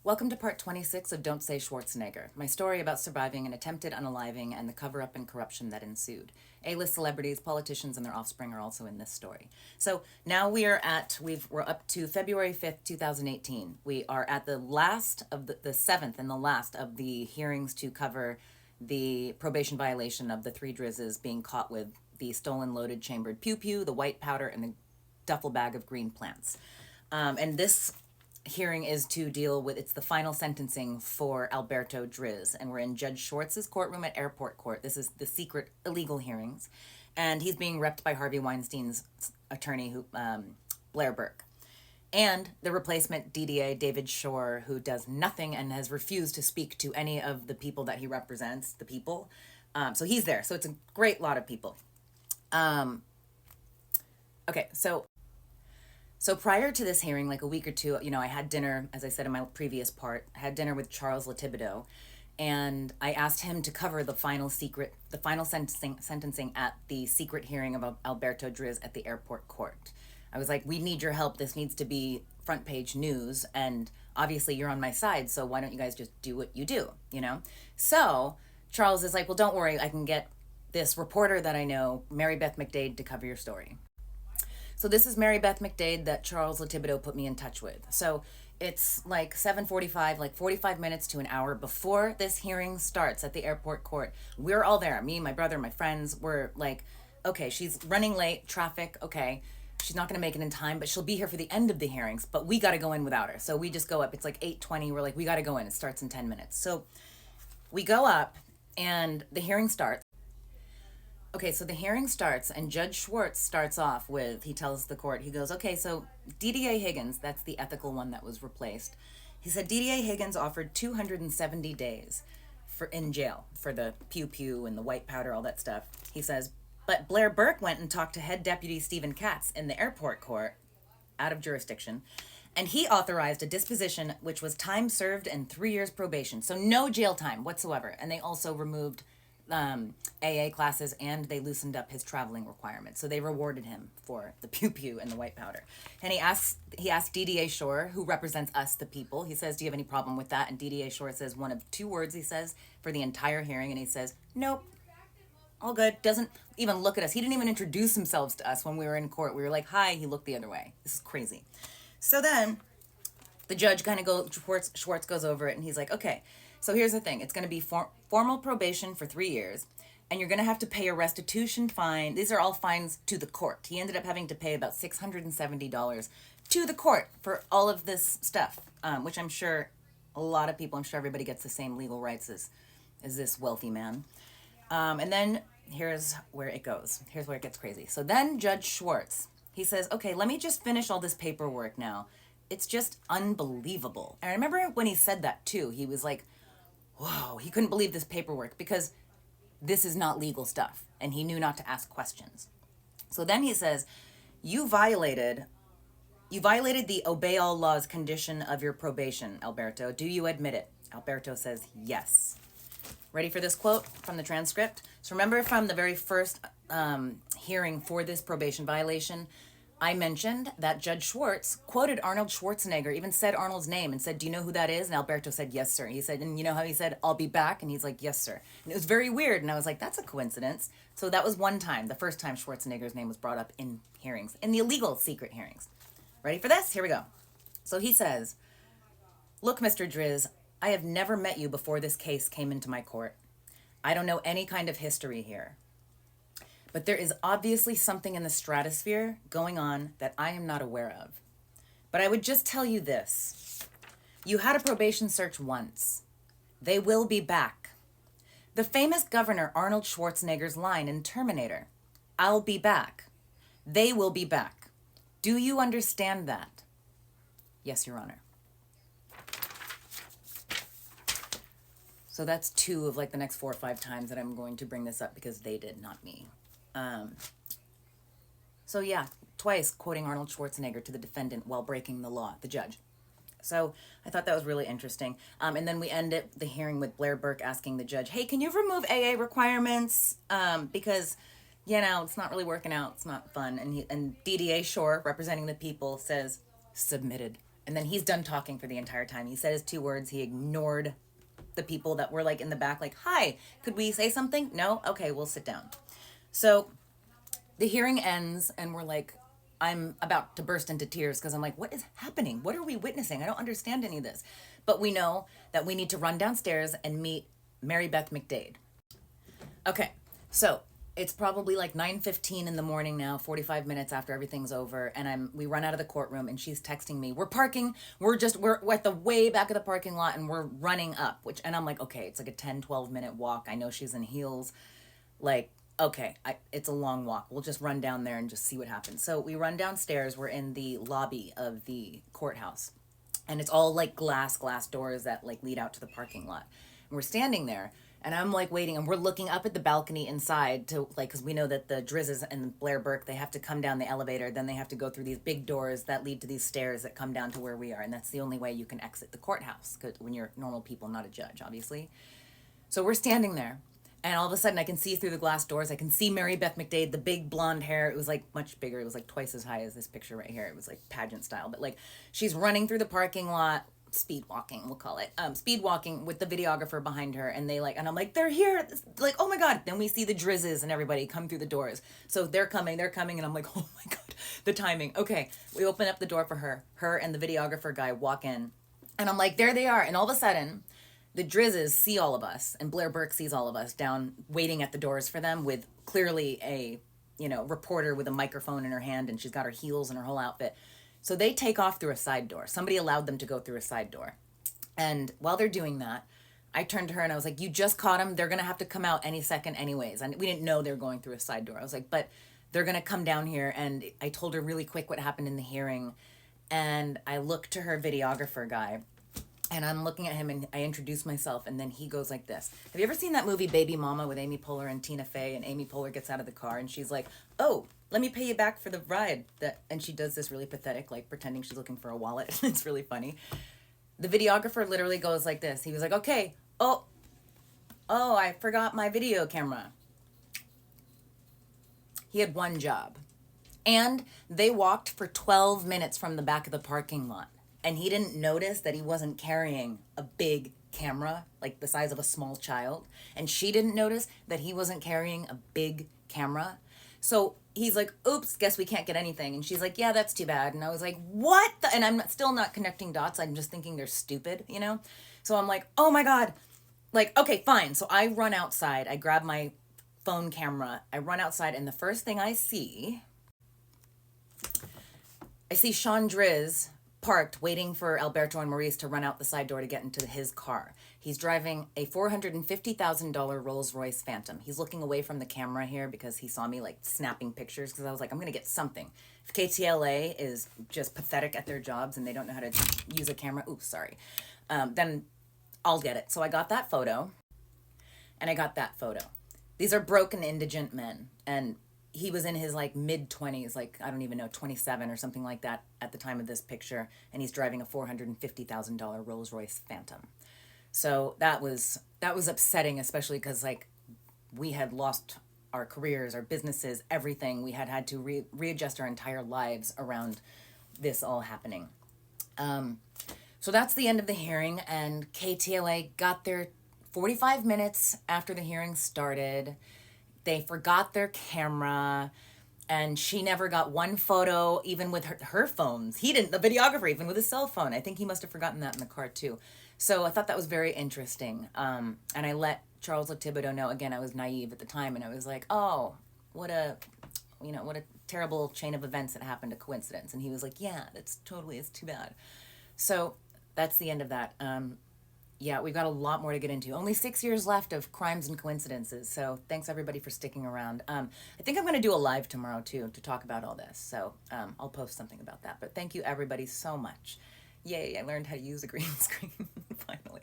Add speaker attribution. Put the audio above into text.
Speaker 1: Welcome to part 26 of Don't Say Schwarzenegger, my story about surviving an attempted unaliving and the cover-up and corruption that ensued. A-list celebrities, politicians, and their offspring are also in this story. So now we're up to February 5th, 2018. We are at the last of the seventh and the last of the hearings to cover the probation violation of the three Drizzes being caught with the stolen loaded chambered pew-pew, the white powder, and the duffel bag of green plants. And this hearing is to deal with, it's the final sentencing for Alberto Driz, and we're in Judge Schwartz's courtroom at Airport Court. This is the secret illegal hearings, and he's being repped by Harvey Weinstein's attorney, Blair Berk, and the replacement DDA, David Shore, who does nothing and has refused to speak to any of the people that he represents, the people. So he's there. So it's a great lot of people. Okay, so prior to this hearing, like a week or two, I had dinner, as I said in my previous part, I had dinner with Charles Latibideau, and I asked him to cover the final sentencing at the secret hearing of Alberto Driz at the Airport Court. I was like, we need your help. This needs to be front page news, and obviously you're on my side, so why don't you guys just do what you do, So Charles is like, well, don't worry, I can get this reporter that I know, Mary Beth McDade, to cover your story. So this is Mary Beth McDade that Charles Latibideau put me in touch with. So it's like 7:45, like 45 minutes to an hour before this hearing starts at the Airport Court. We're all there. Me, my brother, my friends. We're like, okay, she's running late, traffic, okay. She's not going to make it in time, but she'll be here for the end of the hearings. But we got to go in without her. So we just go up. It's like 8:20. We're like, we got to go in. It starts in 10 minutes. So we go up and the hearing starts. Okay, so the hearing starts, and Judge Schwartz starts off with, he tells the court, he goes, okay, so DDA Higgins, that's the ethical one that was replaced. He said DDA Higgins offered 270 days in jail for the pew-pew and the white powder, all that stuff. He says, but Blair Berk went and talked to head deputy Stephen Katz in the Airport Court, out of jurisdiction, and he authorized a disposition which was time served and 3 years probation. So no jail time whatsoever. And they also removed AA classes, and they loosened up his traveling requirements. So they rewarded him for the pew-pew and the white powder. And he asked DDA Shore, who represents us, the people, he says, do you have any problem with that? And DDA Shore says one of two words, he says, for the entire hearing, and he says, nope, all good. Doesn't even look at us. He didn't even introduce himself to us when we were in court. We were like, hi, he looked the other way. This is crazy. So then the judge kind of Schwartz goes over it, and he's like, okay, so here's the thing. It's going to be formal probation for 3 years, and you're going to have to pay a restitution fine. These are all fines to the court. He ended up having to pay about $670 to the court for all of this stuff, which I'm sure a lot of people, I'm sure everybody gets the same legal rights as this wealthy man. And then here's where it goes. Here's where it gets crazy. So then Judge Schwartz, he says, okay, let me just finish all this paperwork now. It's just unbelievable. And I remember when he said that too, he was like, whoa, he couldn't believe this paperwork because this is not legal stuff. And he knew not to ask questions. So then he says, you violated the obey all laws condition of your probation, Alberto. Do you admit it? Alberto says, yes. Ready for this quote from the transcript? So remember from the very first hearing for this probation violation, I mentioned that Judge Schwartz quoted Arnold Schwarzenegger, even said Arnold's name and said, do you know who that is? And Alberto said, yes, sir. He said, and you know how he said, I'll be back? And he's like, yes, sir. And it was very weird. And I was like, that's a coincidence. So that was one time, the first time Schwarzenegger's name was brought up in hearings, in the illegal secret hearings. Ready for this? Here we go. So he says, look, Mr. Driz, I have never met you before this case came into my court. I don't know any kind of history here. But there is obviously something in the stratosphere going on that I am not aware of. But I would just tell you this. You had a probation search once. They will be back. The famous Governor Arnold Schwarzenegger's line in Terminator, I'll be back. They will be back. Do you understand that? Yes, Your Honor. So that's two of like the next 4 or 5 times that I'm going to bring this up because they did, not me. So yeah, twice quoting Arnold Schwarzenegger to the defendant while breaking the law, the judge. So I thought that was really interesting. And then we ended the hearing with Blair Berk asking the judge, hey, can you remove AA requirements? Because, it's not really working out. It's not fun. And DDA Shore, representing the people, says, submitted. And then he's done talking for the entire time. He said his 2 words. He ignored the people that were like in the back, like, hi, could we say something? No? Okay, we'll sit down. So the hearing ends, and we're like, I'm about to burst into tears because I'm like, what is happening? What are we witnessing? I don't understand any of this. But we know that we need to run downstairs and meet Mary Beth McDade. Okay, so it's probably like 9:15 in the morning now, 45 minutes after everything's over, and we run out of the courtroom, and she's texting me, we're parking, we're at the way back of the parking lot, and we're running up, and I'm like, okay, it's like a 10-12 minute walk. I know she's in heels. Like, okay, it's a long walk. We'll just run down there and just see what happens. So we run downstairs. We're in the lobby of the courthouse, and it's all like glass doors that like lead out to the parking lot. And we're standing there, and I'm like waiting, and we're looking up at the balcony inside to like, because we know that the Drizzes and Blair Berk, they have to come down the elevator, then they have to go through these big doors that lead to these stairs that come down to where we are, and that's the only way you can exit the courthouse, because when you're normal people, not a judge, obviously. So we're standing there, and all of a sudden I can see through the glass doors. I can see Mary Beth McDade, the big blonde hair. It was like much bigger. It was like twice as high as this picture right here. It was like pageant style, but like she's running through the parking lot, speed walking, we'll call it, speed walking with the videographer behind her, and and I'm like, they're here, like, oh my god. Then we see the Drizzes and everybody come through the doors, so they're coming, and I'm like, oh my god, the timing. Okay, we open up the door for her and the videographer guy walk in, and I'm like, there they are, and all of a sudden the Drizzes see all of us, and Blair Berk sees all of us down waiting at the doors for them with clearly a reporter with a microphone in her hand, and she's got her heels and her whole outfit. So they take off through a side door. Somebody allowed them to go through a side door. And while they're doing that, I turned to her and I was like, you just caught them. They're going to have to come out any second anyways. And we didn't know they were going through a side door. I was like, but they're going to come down here. And I told her really quick what happened in the hearing. And I looked to her videographer guy, and I'm looking at him, and I introduce myself, and then he goes like this. Have you ever seen that movie Baby Mama with Amy Poehler and Tina Fey? And Amy Poehler gets out of the car, and she's like, oh, let me pay you back for the ride. And she does this really pathetic, like pretending she's looking for a wallet. It's really funny. The videographer literally goes like this. He was like, okay, oh, I forgot my video camera. He had one job. And they walked for 12 minutes from the back of the parking lot. And he didn't notice that he wasn't carrying a big camera, like the size of a small child. And she didn't notice that he wasn't carrying a big camera. So he's like, oops, guess we can't get anything. And she's like, yeah, that's too bad. And I was like, what? And I'm still not connecting dots. I'm just thinking they're stupid, So I'm like, oh my God. Like, okay, fine. So I run outside. I grab my phone camera. I run outside. And the first thing I see Sean Driz parked waiting for Alberto and Maurice to run out the side door to get into his car. He's driving a $450,000 Rolls Royce Phantom. He's looking away from the camera here because he saw me like snapping pictures, because I was like, I'm going to get something. If KTLA is just pathetic at their jobs and they don't know how to use a camera, then I'll get it. So I got that photo, and I got that photo. These are broken, indigent men, and he was in his like mid-20s, like I don't even know, 27 or something like that at the time of this picture, and he's driving a $450,000 Rolls Royce Phantom. So that was upsetting, especially because like we had lost our careers, our businesses, everything. We had to readjust our entire lives around this all happening. So that's the end of the hearing, and KTLA got there 45 minutes after the hearing started. They forgot their camera, and she never got one photo, even with her phones. He didn't, the videographer, even with his cell phone. I think he must have forgotten that in the car too. So I thought that was very interesting. And I let Charles Thibodeau know, again, I was naive at the time, and I was like, oh, what a terrible chain of events that happened, a coincidence. And he was like, yeah, it's too bad. So that's the end of that. Yeah, we've got a lot more to get into. Only 6 years left of crimes and coincidences. So thanks everybody for sticking around. I think I'm going to do a live tomorrow too to talk about all this. So I'll post something about that. But thank you everybody so much. Yay, I learned how to use a green screen finally.